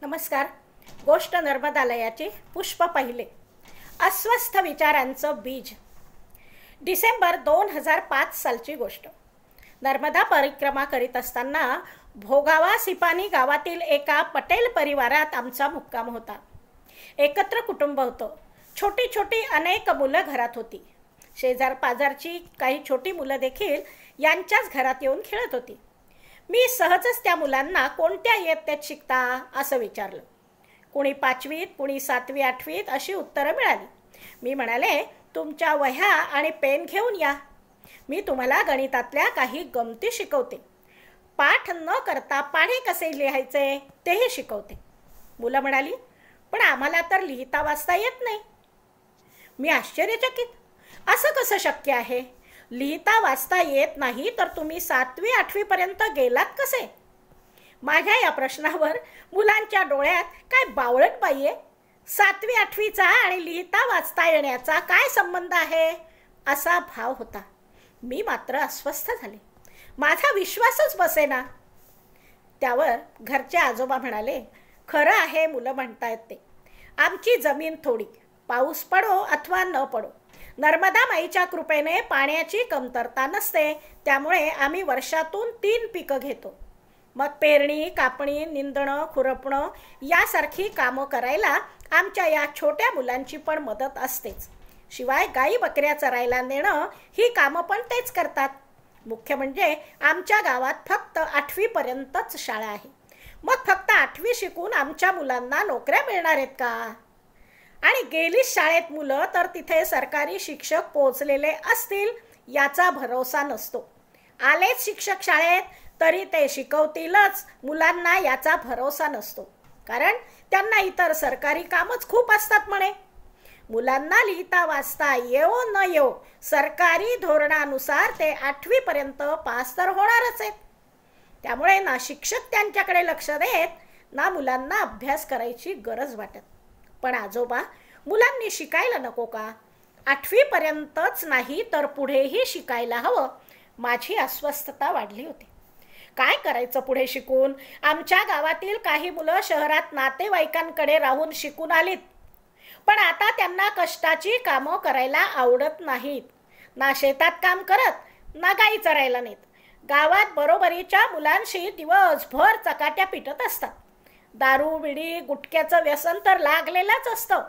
नमस्कार. गोष्ट नर्मदालयाची. पुष्प पहिले. अस्वस्थ विचारांचं बीज. डिसेंबर 2005 सालची गोष्ट. नर्मदा परिक्रमा करीत असताना भोगावा सिपानी गावातील एका पटेल परिवारात आमचा मुक्काम होता. एकत्र कुटुंब होतं. छोटी छोटी अनेक मुलं घरात होती. शेजार पाजारची काही छोटी मुलं देखील यांच्याच घरात येऊन खेळत होती. मी सहजच त्या मुलांना कोणत्या इयत्तेत शिकता असं विचारलं. कुणी 5वीत, कुणी 7वी 8वीत अशी उत्तरं मिळाली. मी म्हणाले, तुमच्या वह्या आणि पेन घेऊन या. मी तुम्हाला गणितातल्या काही गमती शिकवते. पाठ न करता पाढे कसे लिहायचे तेही शिकवते. मुलं म्हणाली, पण आम्हाला तर लिहिता वाचता येत नाही. मी आश्चर्यचकित. असं कसं शक्य आहे? लिहिता वाचता येत नाही तर तुम्ही 7वी 8वी पर्यंत गेलात कसे? माझ्या या प्रश्नावर मुलांच्या डोळ्यात काय बावळट बाई आहे? 7वी 8वीचा आणि लिहिता वाचता येण्याचा काय संबंध आहे असा भाव होता. मी मात्र अस्वस्थ झाले. माझा विश्वासच बसेना. त्यावर घरचे आजोबा म्हणाले, खरं आहे मुलं म्हणतायत ते. आमची जमीन थोडी. पाऊस पडो अथवा न पडो, नर्मदा माईच्या कृपेने पाण्याची कमतरता नसते. त्यामुळे आम्ही वर्षातून 3 पिकं घेतो. मग पेरणी, कापणी, निंदणं, खुरपणं यासारखी कामं करायला आमच्या या छोट्या मुलांची पण मदत असतेच. शिवाय गाई बकऱ्या चरायला नेणं ही कामं पण तेच करतात. मुख्य म्हणजे आमच्या गावात फक्त 8वी पर्यंतच शाळा आहे. मग फक्त 8वी शिकून आमच्या मुलांना नोकऱ्या मिळणार आहेत का? आणि गेली शाळेत मुलं तर तिथे सरकारी शिक्षक पोहोचलेले असतील याचा भरोसा नसतो. आलेच शिक्षक शाळेत तरी ते शिकवतीलच मुलांना याचा भरोसा नसतो. कारण त्यांना इतर सरकारी कामच खूप असतात म्हणे. मुलांना लिहिता वाचता येवो न येवो, सरकारी धोरणानुसार ते 8वी पर्यंत पास तर होणारच आहेत. त्यामुळे ना शिक्षक त्यांच्याकडे लक्ष देत, ना मुलांना अभ्यास करायची गरज वाटत. पण आजोबा, मुलांनी शिकायला नको का? 8वी पर्यंतच नाही तर पुढेही शिकायला हवं. माझी अस्वस्थता वाढली होती. काय करायचं पुढे शिकून? आमच्या गावातील काही मुलं शहरात नातेवाईकांकडे राहून शिकून आलीत. पण आता त्यांना कष्टाची कामं करायला आवडत नाहीत. ना शेतात काम करत, ना गाई चरायला नेत. गावात बरोबरीच्या मुलांशी दिवसभर चकाट्या पिटत असतात. दारू, बिडी, गुटख्याचं व्यसन तर लागलेलंच असतं.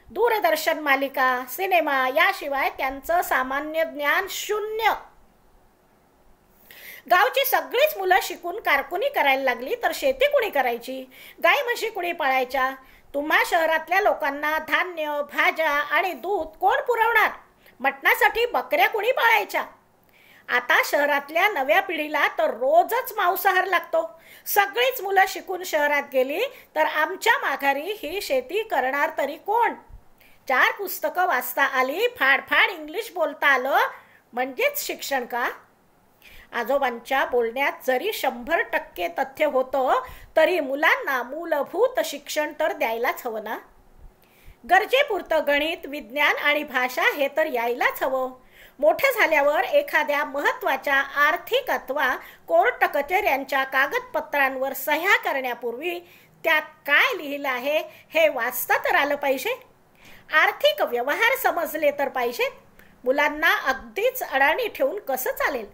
दूरदर्शन मालिका, सिनेमा याशिवाय त्यांचं सामान्य ज्ञान शून्य. गावची सगळीच मुलं शिकून कारकुनी करायला लागली तर शेती कुणी करायची? गाई म्हशी कुणी पाळायच्या? तुम्हा शहरातल्या लोकांना धान्य, भाज्या आणि दूध कोण पुरवणार? मटणासाठी बकऱ्या कुणी पाळायच्या? आता शहरातल्या नव्या पिढीला तर रोजच मांसाहार लागतो. सगळीच मुलं शिकून शहरात गेली तर आमच्या माघारी ही शेती करणार तरी कोण? 4 पुस्तकं वाचता आली, फाडफाड इंग्लिश बोलता आलं म्हणजेच शिक्षण का? आजोबांच्या बोलण्यात जरी 100% तथ्य होतं तरी मुलांना मूलभूत शिक्षण तर द्यायलाच हवं ना. गरजेपुरतं गणित, विज्ञान आणि भाषा हे तर यायलाच हवं. मोठे झाल्यावर एखाद्या महत्त्वाच्या आर्थिक अथवा कोर्ट कचेऱ्यांच्या कागदपत्रांवर सह्या करण्यापूर्वी त्यात काय लिहिलं आहे हे वाचता तर आलं पाहिजे. आर्थिक व्यवहार समजले तर पाहिजेत. मुलांना अगदीच अडाणी ठेवून कसं चालेल?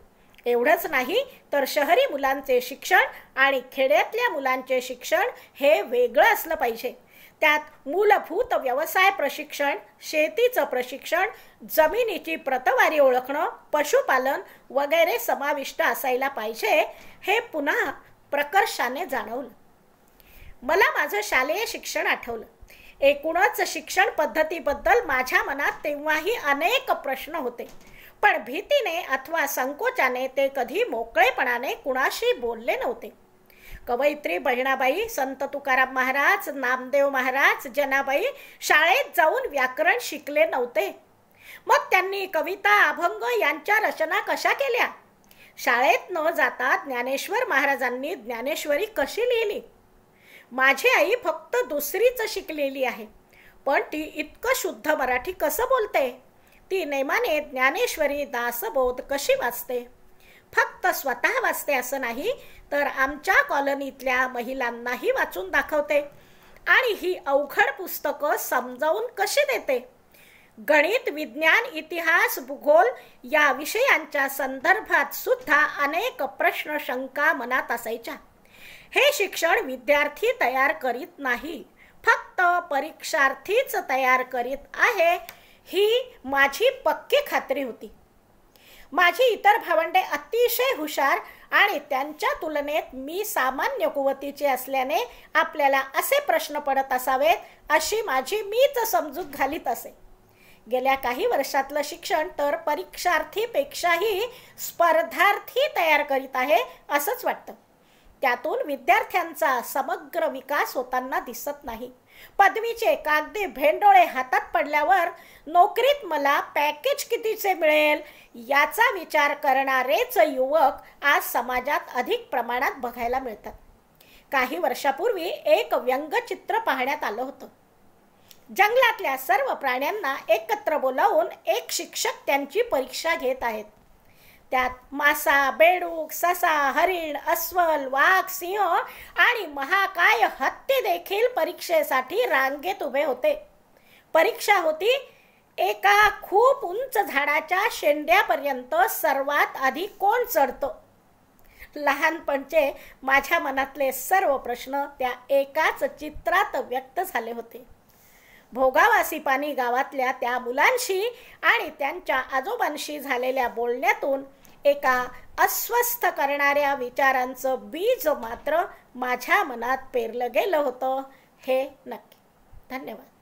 एवढंच नाही तर शहरी मुलांचे शिक्षण आणि खेड्यातल्या मुलांचे शिक्षण हे वेगळं असलं पाहिजे. त्यात मूलभूत व्यवसाय प्रशिक्षण, शेतीचं प्रशिक्षण, जमिनीची प्रतवारी ओळखणं, पशुपालन वगैरे समाविष्ट असायला पाहिजे. हे पुन्हा प्रकर्षाने जाणवलं. मला माझं शालेय शिक्षण आठवलं. एकूणच शिक्षण पद्धतीबद्दल माझ्या मनात तेव्हाही अनेक प्रश्न होते. पण भीतीने अथवा संकोचाने ते कधी मोकळेपणाने कुणाशी बोलले नव्हते. कवयित्री बहिणाबाई, संत तुकाराम महाराज, नामदेव महाराज, जनाबाई शाळेत जाऊन व्याकरण शिकले नव्हते. मग त्यांनी कविता, अभंग यांच्या रचना कशा केल्या? शाळेत न जाता ज्ञानेश्वर महाराजांनी ज्ञानेश्वरी कशी लिहिली? माझी आई फक्त 2रीच शिकलेली आहे, पण ती इतकं शुद्ध मराठी कसं बोलते? ती नेमाने ज्ञानेश्वरी, दासबोध कशी वाचते? फक्त स्वतः वाचते असं नाही तर आमच्या कॉलनीतल्या महिलांनाही वाचून दाखवते. आणि ही अवघड पुस्तकं समजावून कशी देते? गणित, विज्ञान, इतिहास, भूगोल या विषयांच्या संदर्भात सुद्धा अनेक प्रश्न शंका मनात असायच्या. हे शिक्षण विद्यार्थी तयार करीत नाही, फक्त परीक्षार्थीच तयार करीत आहे, ही माझी पक्की खात्री होती. माझी इतर भावंडे अतिशय हुशार आणि त्यांच्या तुलनेत मी सामान्य कुवतीचे असल्याने आपल्याला असे प्रश्न पडत असावेत अशी माझी मीच समजूत घालीत असे. गेल्या काही वर्षातलं शिक्षण तर परीक्षार्थीपेक्षाही स्पर्धार्थी तयार करीत आहे असंच वाटतं. त्यातून विद्यार्थ्यांचा समग्र विकास होताना दिसत नाही. पदवीचे कागदी भेंडोळे हातात पडल्यावर नोकरीत मला पॅकेज कितीचे मिळेल याचा विचार करणारेच युवक आज समाजात अधिक प्रमाणात बघायला मिळतात. काही वर्षापूर्वी एक व्यंगचित्र पाहण्यात आलं होतं. जंगलातल्या सर्व प्राण्यांना एकत्र बोलावून एक शिक्षक त्यांची परीक्षा घेत आहेत. त्यात मासा, बेडूक, ससा, हरिण, अस्वल, वाघ, सिंह आणि महाकाय हत्ती देखील परीक्षेसाठी रांगेत उभे होते. परीक्षा होती एका खूप उंच झाडाच्या शेंड्यापर्यंत सर्वात आधी कोण चढतो. लहानपणचे माझ्या मनातले सर्व प्रश्न त्या एकाच चित्रात व्यक्त झाले होते. भोगावासी पाणी गावातल्या त्या मुलांशी आणि त्यांच्या आजोबांशी झालेल्या बोलण्यातून एका अस्वस्थ करणाऱ्या विचारांचं बीज मात्र माझ्या मनात पेरलं गेलं होतं हे नक्की. धन्यवाद.